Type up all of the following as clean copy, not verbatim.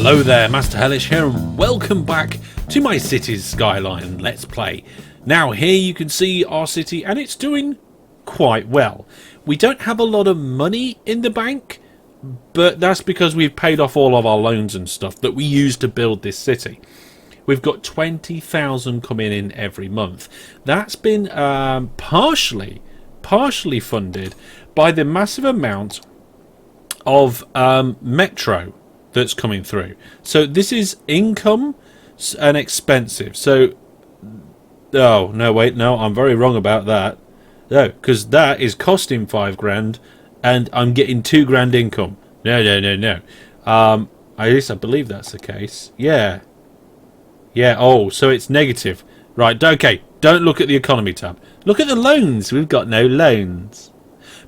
Hello there, Master Hellish here, and welcome back to my Cities Skyline Let's Play. Now here you can see our city, and it's doing quite well. We don't have a lot of money in the bank, but that's because we've paid off all of our loans and stuff that we used to build this city. We've got 20,000 coming in every month. That's been partially funded by the massive amount of metro that's coming through. So this is income and expensive. So oh no, wait, no, I'm very wrong about that. No, because that is costing 5 grand and I'm getting 2 grand income. No. At least I believe that's the case. Yeah. Oh, so it's negative. Right, okay, don't look at the economy tab. Look at the loans. We've got no loans.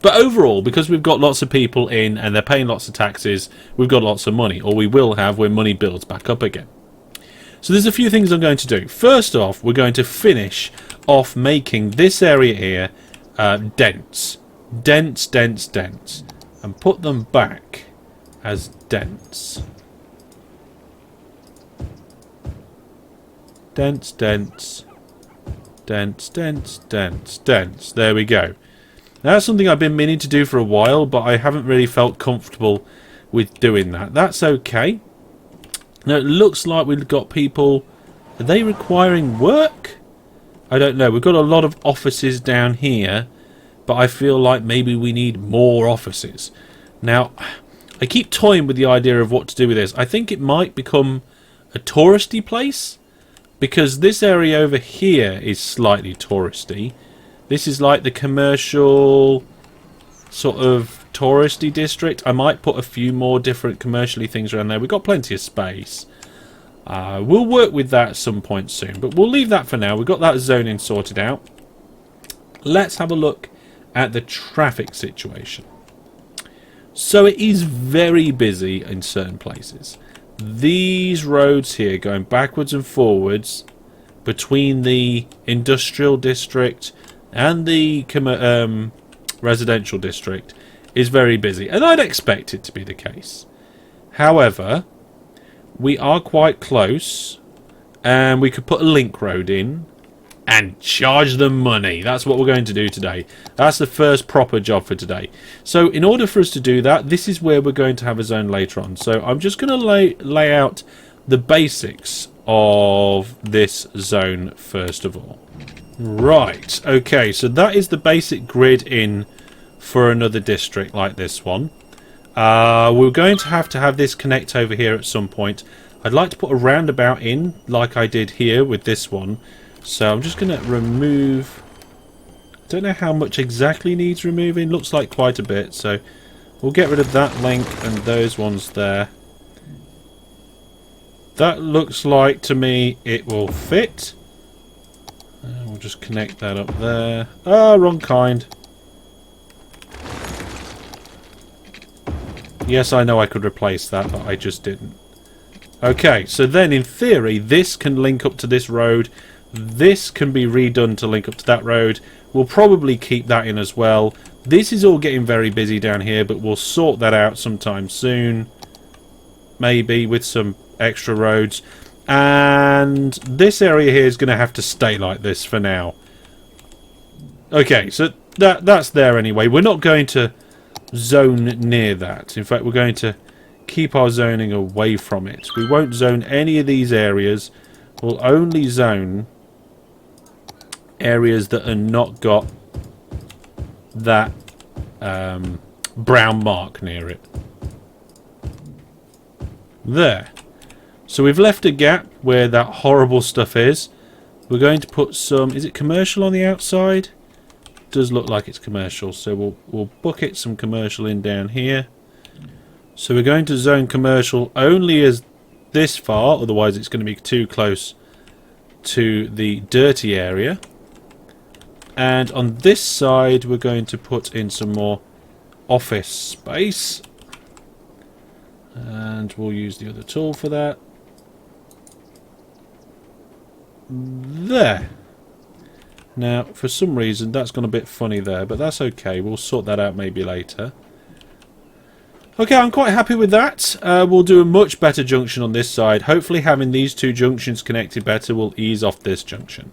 But overall, because we've got lots of people in and they're paying lots of taxes, we've got lots of money, or we will have when money builds back up again. So there's a few things I'm going to do. First off, we're going to finish off making this area here dense. Dense, and put them back as dense. Dense. There we go. Now, that's something I've been meaning to do for a while, but I haven't really felt comfortable with doing that. That's okay. Now, it looks like we've got people... Are they requiring work? I don't know. We've got a lot of offices down here, but I feel like maybe we need more offices. Now, I keep toying with the idea of what to do with this. I think it might become a touristy place, because this area over here is slightly touristy. This is like the commercial sort of touristy district. I might put a few more different commercially things around there. We've got plenty of space. We'll work with that at some point soon, but we'll leave that for now. We've got that zoning sorted out. Let's have a look at the traffic situation. So it is very busy in certain places. These roads here going backwards and forwards between the industrial district and the residential district is very busy, and I'd expect it to be the case. However, we are quite close, and we could put a link road in and charge them money. That's what we're going to do today. That's the first proper job for today. So in order for us to do that, this is where we're going to have a zone later on. So I'm just going to lay out the basics of this zone first of all. Right, okay, so that is the basic grid in for another district like this one. We're going to have this connect over here at some point. I'd like to put a roundabout in like I did here with this one. So I'm just going to remove... I don't know how much exactly needs removing. Looks like quite a bit, so we'll get rid of that link and those ones there. That looks like to me it will fit. We'll just connect that up there. Ah, wrong kind. Yes, I know I could replace that, but I just didn't. Okay, so then in theory, this can link up to this road. This can be redone to link up to that road. We'll probably keep that in as well. This is all getting very busy down here, but we'll sort that out sometime soon. Maybe with some extra roads. And this area here is going to have to stay like this for now. Okay, so that's there anyway. We're not going to zone near that. In fact, we're going to keep our zoning away from it. We won't zone any of these areas. We'll only zone areas that are not got that brown mark near it. There. So we've left a gap where that horrible stuff is. We're going to put some... Is it commercial on the outside? It does look like it's commercial. So we'll bucket some commercial in down here. So we're going to zone commercial only as this far. Otherwise it's going to be too close to the dirty area. And on this side we're going to put in some more office space. And we'll use the other tool for that. There. Now, for some reason, that's gone a bit funny there, but that's okay. We'll sort that out maybe later. Okay, I'm quite happy with that. We'll do a much better junction on this side. Hopefully having these two junctions connected better will ease off this junction.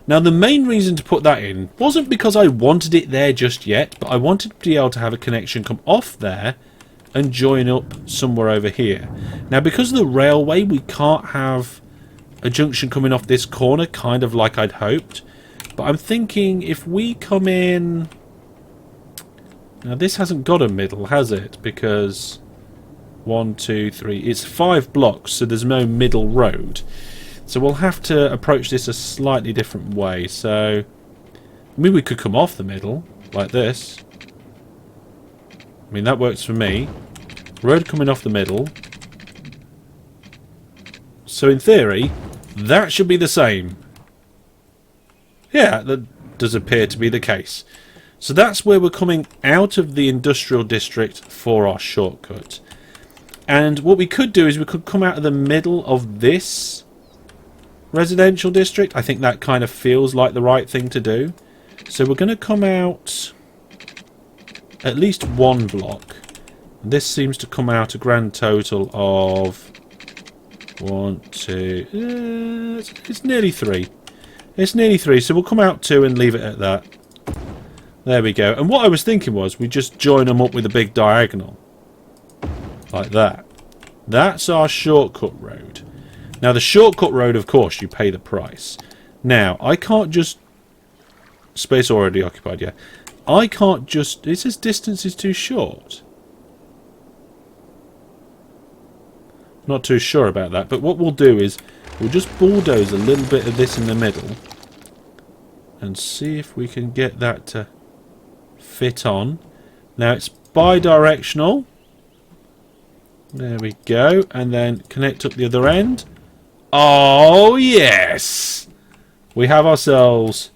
Now, the main reason to put that in wasn't because I wanted it there just yet, but I wanted to be able to have a connection come off there and join up somewhere over here. Now, because of the railway, we can't have a junction coming off this corner, kind of like I'd hoped. But I'm thinking if we come in... Now, this hasn't got a middle, has it? Because 1, 2, 3... It's 5 blocks, so there's no middle road. So we'll have to approach this a slightly different way. So, I mean, we could come off the middle, like this. I mean, that works for me. Road coming off the middle. So, in theory, that should be the same. Yeah, that does appear to be the case. So that's where we're coming out of the industrial district for our shortcut. And what we could do is we could come out of the middle of this residential district. I think that kind of feels like the right thing to do. So we're going to come out at least 1 block. This seems to come out a grand total of 1, 2... it's nearly 3. It's nearly 3, so we'll come out 2 and leave it at that. There we go. And what I was thinking was we just join them up with a big diagonal. Like that. That's our shortcut road. Now, the shortcut road, of course, you pay the price. Now, I can't just... Space already occupied, yeah. I can't just... It says distance is too short. Not too sure about that. But what we'll do is we'll just bulldoze a little bit of this in the middle. And see if we can get that to fit on. Now it's bi-directional. There we go. And then connect up the other end. Oh, yes! We have ourselves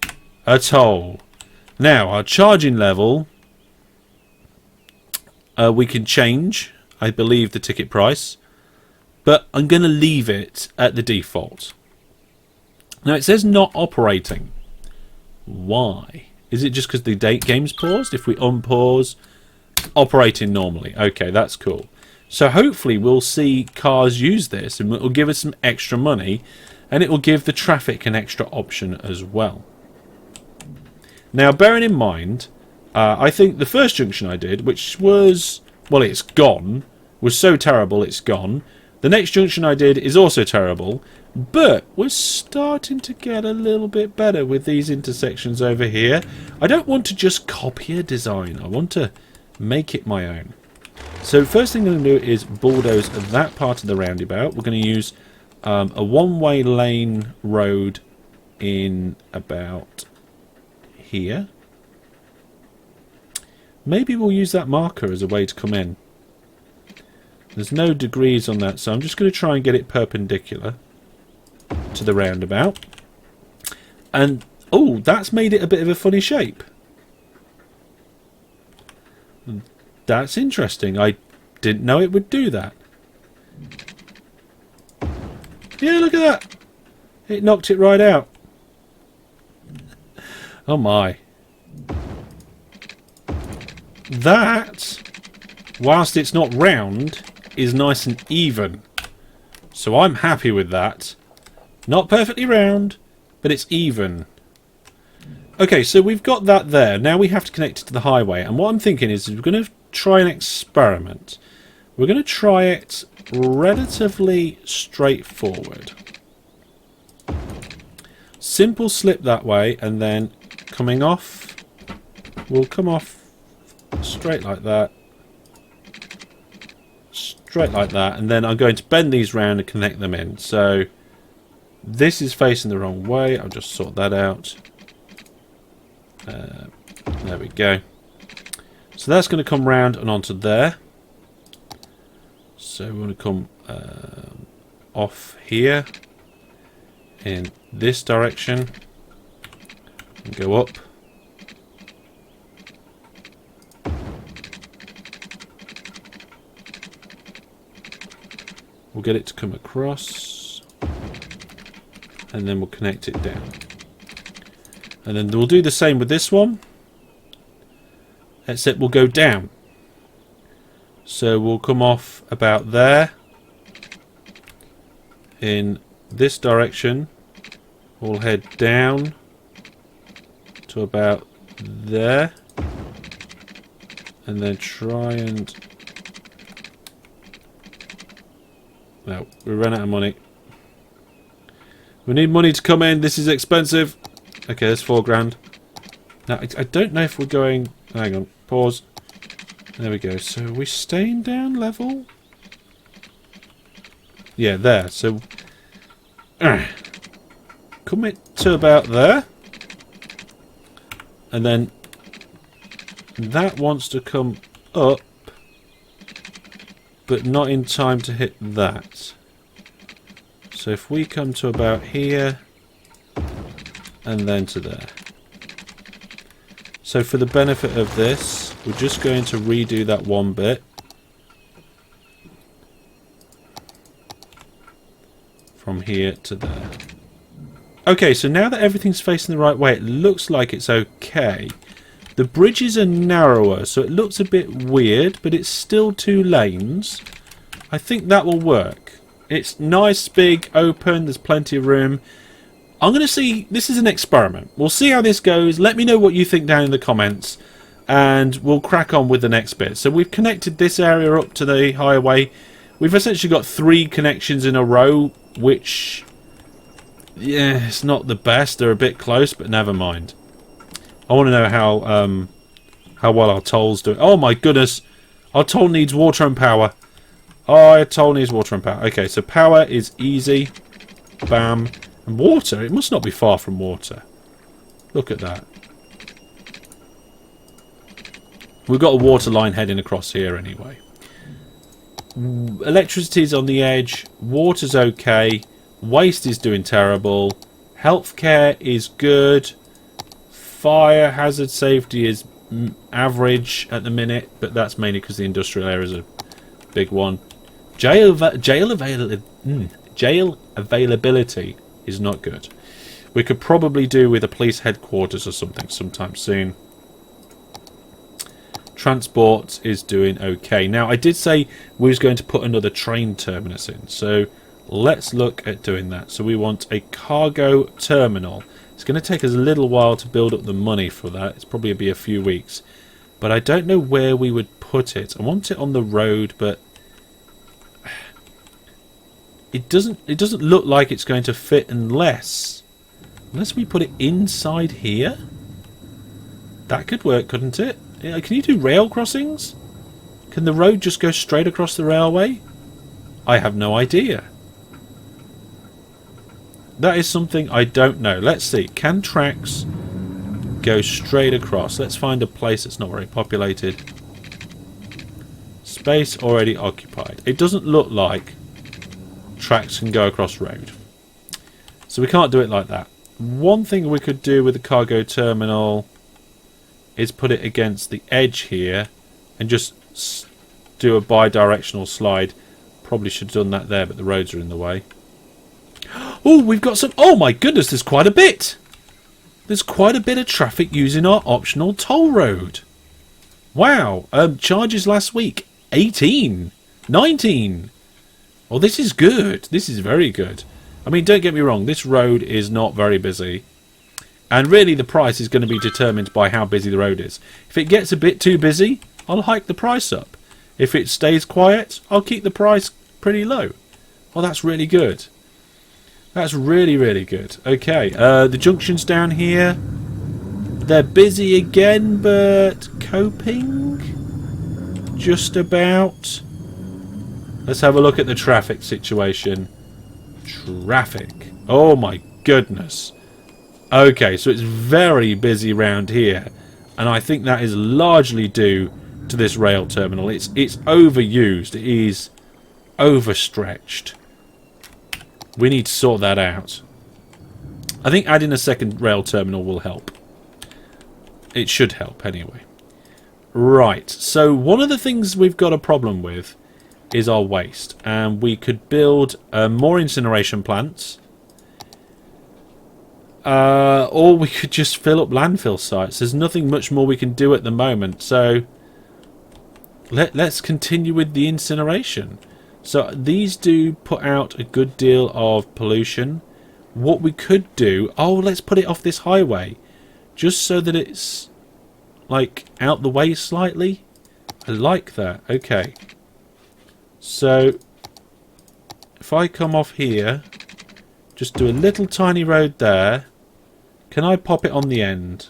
a toll. Now, our charging level, we can change, I believe, the ticket price. But I'm going to leave it at the default. Now, it says not operating. Why? Is it just because the game's paused? If we unpause, operating normally. Okay, that's cool. So hopefully we'll see cars use this and it will give us some extra money and it will give the traffic an extra option as well. Now, bearing in mind, I think the first junction I did, which was, well, it's gone, was so terrible it's gone. The next junction I did is also terrible, but we're starting to get a little bit better with these intersections over here. I don't want to just copy a design. I want to make it my own. So first thing I'm going to do is bulldoze that part of the roundabout. We're going to use a one-way lane road in about here. Maybe we'll use that marker as a way to come in. There's no degrees on that, so I'm just going to try and get it perpendicular to the roundabout. And, oh, that's made it a bit of a funny shape. That's interesting. I didn't know it would do that. Yeah, look at that. It knocked it right out. Oh my. That, whilst it's not round, is nice and even. So I'm happy with that. Not perfectly round, but it's even. Okay, so we've got that there. Now we have to connect it to the highway. And what I'm thinking is we're going to try an experiment. We're going to try it relatively straightforward. Simple slip that way, and then coming off, we'll come off straight like that. Straight like that, and then I'm going to bend these round and connect them in. So this is facing the wrong way. I'll just sort that out. There we go. So that's going to come round and onto there. So we want to come off here in this direction and go up. We'll get it to come across and then we'll connect it down. And then we'll do the same with this one, except we'll go down. So we'll come off about there. In this direction. We'll head down to about there. And then try and... No, we ran out of money. We need money to come in. This is expensive. Okay, that's £4 grand. Now, I don't know if we're going... Hang on. Pause. There we go. So, are we staying down level? Yeah, there. So, come it to about there. And then that wants to come up, but not in time to hit that. So if we come to about here, and then to there. So for the benefit of this, we're just going to redo that one bit. From here to there. Okay, so now that everything's facing the right way, it looks like it's okay. The bridges are narrower, so it looks a bit weird, but it's still 2 lanes. I think that will work. It's nice, big, open, there's plenty of room. I'm going to see... This is an experiment. We'll see how this goes. Let me know what you think down in the comments, and we'll crack on with the next bit. So we've connected this area up to the highway. We've essentially got 3 connections in a row, which... Yeah, it's not the best. They're a bit close, but never mind. I want to know how well our toll's doing. Oh my goodness! Our toll needs water and power. Oh, our toll needs water and power. Okay, so power is easy. Bam. And water? It must not be far from water. Look at that. We've got a water line heading across here anyway. Electricity's on the edge. Water's okay. Waste is doing terrible. Healthcare is good. Fire hazard safety is average at the minute, but that's mainly because the industrial area is a big one. Jail availability is not good. We could probably do with a police headquarters or something sometime soon. Transport is doing okay. Now, I did say we was going to put another train terminus in, so let's look at doing that. So we want a cargo terminal. It's going to take us a little while to build up the money for that. It's probably be a few weeks. But I don't know where we would put it. I want it on the road, but it doesn't look like it's going to fit unless we put it inside here. That could work, couldn't it? Can you do rail crossings? Can the road just go straight across the railway? I have no idea. That is something I don't know. Let's see. Can tracks go straight across? Let's find a place that's not very populated. Space already occupied. It doesn't look like tracks can go across road. So we can't do it like that. One thing we could do with the cargo terminal is put it against the edge here and just do a bi-directional slide. Probably should have done that there, but the roads are in the way. Oh, we've got some... Oh my goodness, there's quite a bit. There's quite a bit of traffic using our optional toll road. Wow. Charges last week, 18. 19. Well, this is good. This is very good. I mean, don't get me wrong. This road is not very busy. And really, the price is going to be determined by how busy the road is. If it gets a bit too busy, I'll hike the price up. If it stays quiet, I'll keep the price pretty low. Well, that's really good. That's really, really good. Okay, the junctions down here. They're busy again, but coping. Just about. Let's have a look at the traffic situation. Traffic. Oh my goodness. Okay, so it's very busy round here. And I think that is largely due to this rail terminal. It's overused. It is overstretched. We need to sort that out. I think adding a second rail terminal will help. It should help anyway. Right, so one of the things we've got a problem with is our waste. And we could build more incineration plants. Or we could just fill up landfill sites. There's nothing much more we can do at the moment. So let's continue with the incineration. So these do put out a good deal of pollution. What we could do... Oh, let's put it off this highway. Just so that it's, like, out the way slightly. I like that. Okay. So, if I come off here, just do a little tiny road there. Can I pop it on the end?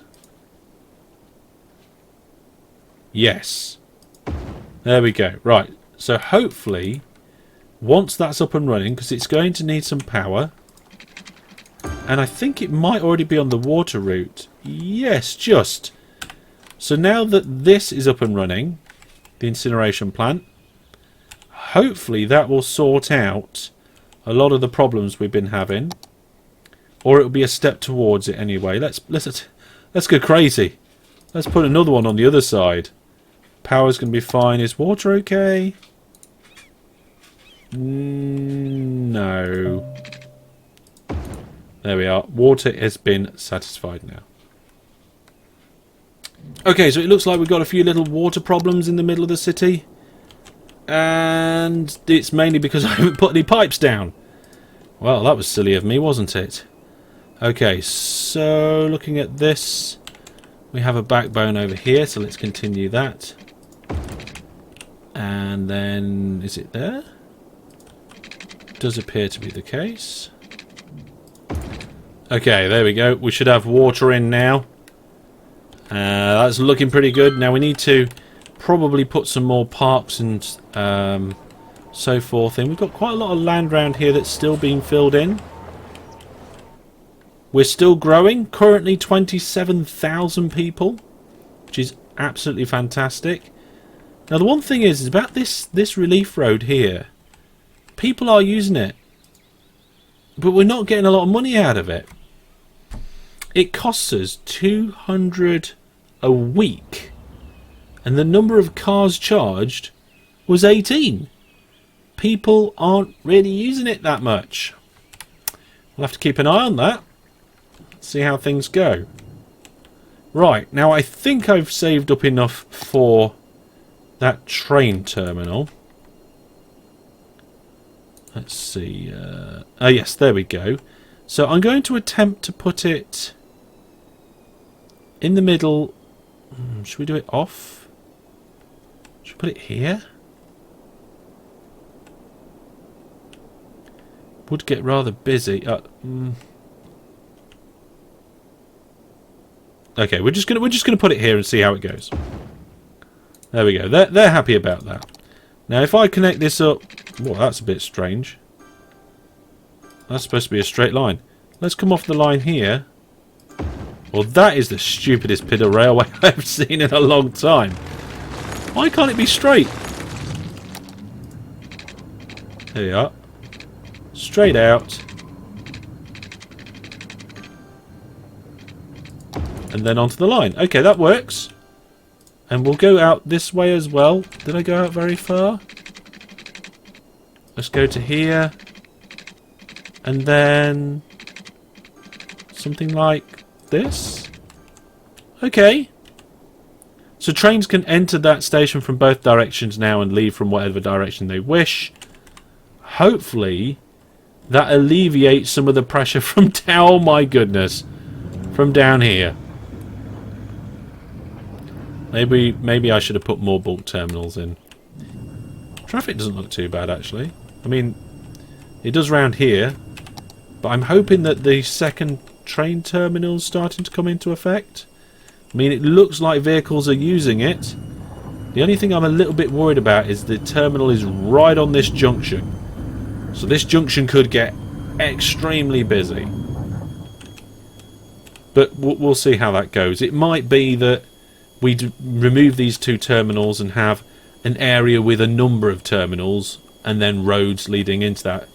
Yes. There we go. Right. So, hopefully, once that's up and running, because it's going to need some power... And I think it might already be on the water route. Yes, just. So now that this is up and running, the incineration plant, hopefully that will sort out a lot of the problems we've been having. Or it'll be a step towards it anyway. Let's go crazy. Let's put another one on the other side. Power's going to be fine. Is water okay? No. There we are. Water has been satisfied now. Okay, so it looks like we've got a few little water problems in the middle of the city. And it's mainly because I haven't put any pipes down. Well, that was silly of me, wasn't it? Okay, so looking at this, we have a backbone over here, so let's continue that. And then, is it there? Does appear to be the case. Okay, there we go. We should have water in now. That's looking pretty good. Now we need to probably put some more parks and so forth in. We've got quite a lot of land around here that's still being filled in. We're still growing. Currently 27,000 people, which is absolutely fantastic. Now the one thing is about this relief road here. People are using it, but we're not getting a lot of money out of it. It costs us 200 a week, and the number of cars charged was 18. People aren't really using it that much. We'll have to keep an eye on that. See how things go. Right, now I think I've saved up enough for that train terminal. Let's see. Oh yes, there we go. So I'm going to attempt to put it in the middle. Should we do it off? Should we put it here? Would get rather busy. Okay, we're just gonna put it here and see how it goes. There we go. They're happy about that. Now, if I connect this up, well, that's a bit strange. That's supposed to be a straight line. Let's come off the line here. Well, that is the stupidest bit of railway I've seen in a long time. Why can't it be straight? There you are. Straight out. And then onto the line. Okay, that works. And we'll go out this way as well. Did I go out very far? Let's go to here. And then something like this. Okay. So trains can enter that station from both directions now and leave from whatever direction they wish. Hopefully that alleviates some of the pressure from down. Oh my goodness. From down here. Maybe I should have put more bulk terminals in. Traffic doesn't look too bad actually. I mean, it does round here, but I'm hoping that the second train terminal's starting to come into effect. I mean, it looks like vehicles are using it. The only thing I'm a little bit worried about is the terminal is right on this junction. So this junction could get extremely busy. But we'll see how that goes. It might be that we remove these two terminals and have an area with a number of terminals and then roads leading into that.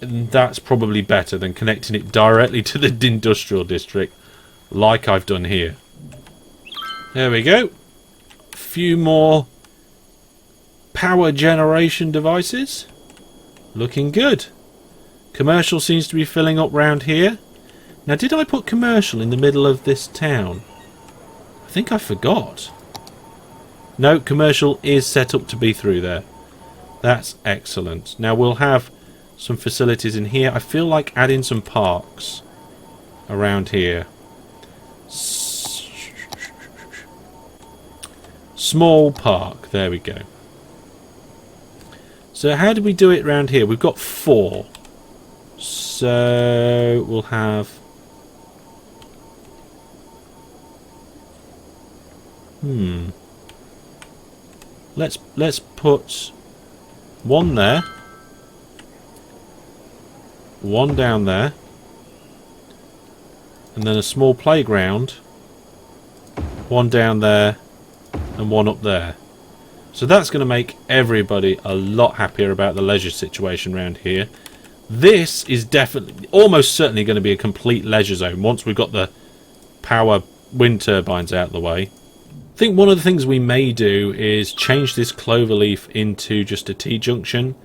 And that's probably better than connecting it directly to the industrial district like I've done here. There we go. A few more power generation devices. Looking good. Commercial seems to be filling up round here. Now, did I put commercial in the middle of this town? I think I forgot. No, commercial is set up to be through there. That's excellent. Now we'll have some facilities in here. I feel like adding some parks around here. Small park. There we go. So how do we do it around here? We've got 4. So we'll have... Let's put 1 there. 1 down there. And then a small playground. 1 down there. And 1 up there. So that's going to make everybody a lot happier about the leisure situation around here. This is definitely, almost certainly going to be a complete leisure zone once we've got the power wind turbines out of the way. I think one of the things we may do is change this cloverleaf into just a T-junction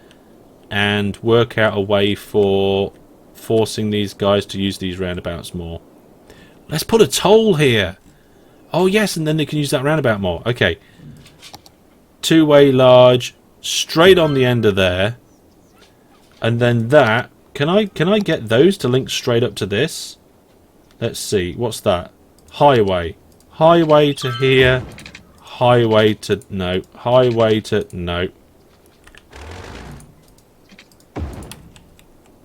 and work out a way for forcing these guys to use these roundabouts more. Let's put a toll here. Oh yes, and then they can use that roundabout more. Okay. 2-way large, straight on the end of there. And then that, can I get those to link straight up to this? Let's see, what's that? Highway. Highway to here. Highway to no. Highway to no.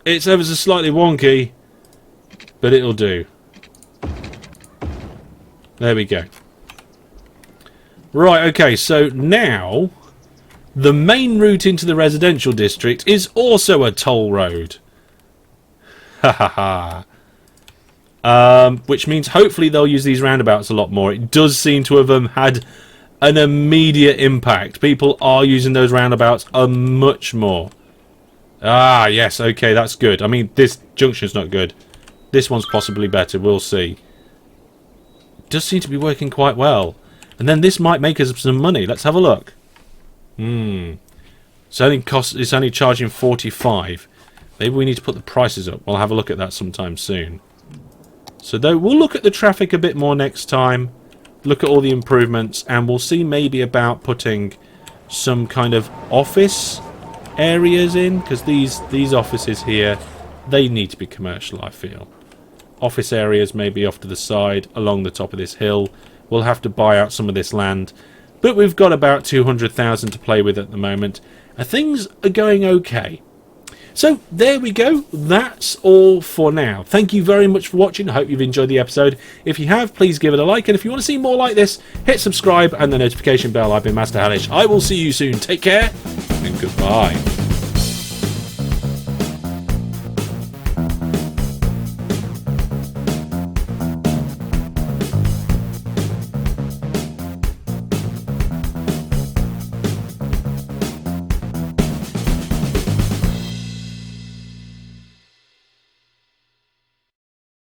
It's ever so slightly wonky, but it'll do. There we go. Right, okay, so now the main route into the residential district is also a toll road. Ha ha ha. Which means hopefully they'll use these roundabouts a lot more. It does seem to have had an immediate impact. People are using those roundabouts much more. Ah, yes, okay, that's good. I mean, this junction's not good. This one's possibly better, we'll see. It does seem to be working quite well. And then this might make us some money. Let's have a look. It's only charging 45. Maybe we need to put the prices up. We'll have a look at that sometime soon. So though we'll look at the traffic a bit more next time. Look at all the improvements, and we'll see maybe about putting some kind of office areas in, because these offices here, they need to be commercial, I feel. Office areas maybe off to the side along the top of this hill. We'll have to buy out some of this land, but we've got about 200,000 to play with at the moment, and things are going okay. So there we go. That's all for now. Thank you very much for watching. I hope you've enjoyed the episode. If you have, please give it a like, and if you want to see more like this, hit subscribe and the notification bell. I've been Master Hellish. I will see you soon. Take care and goodbye.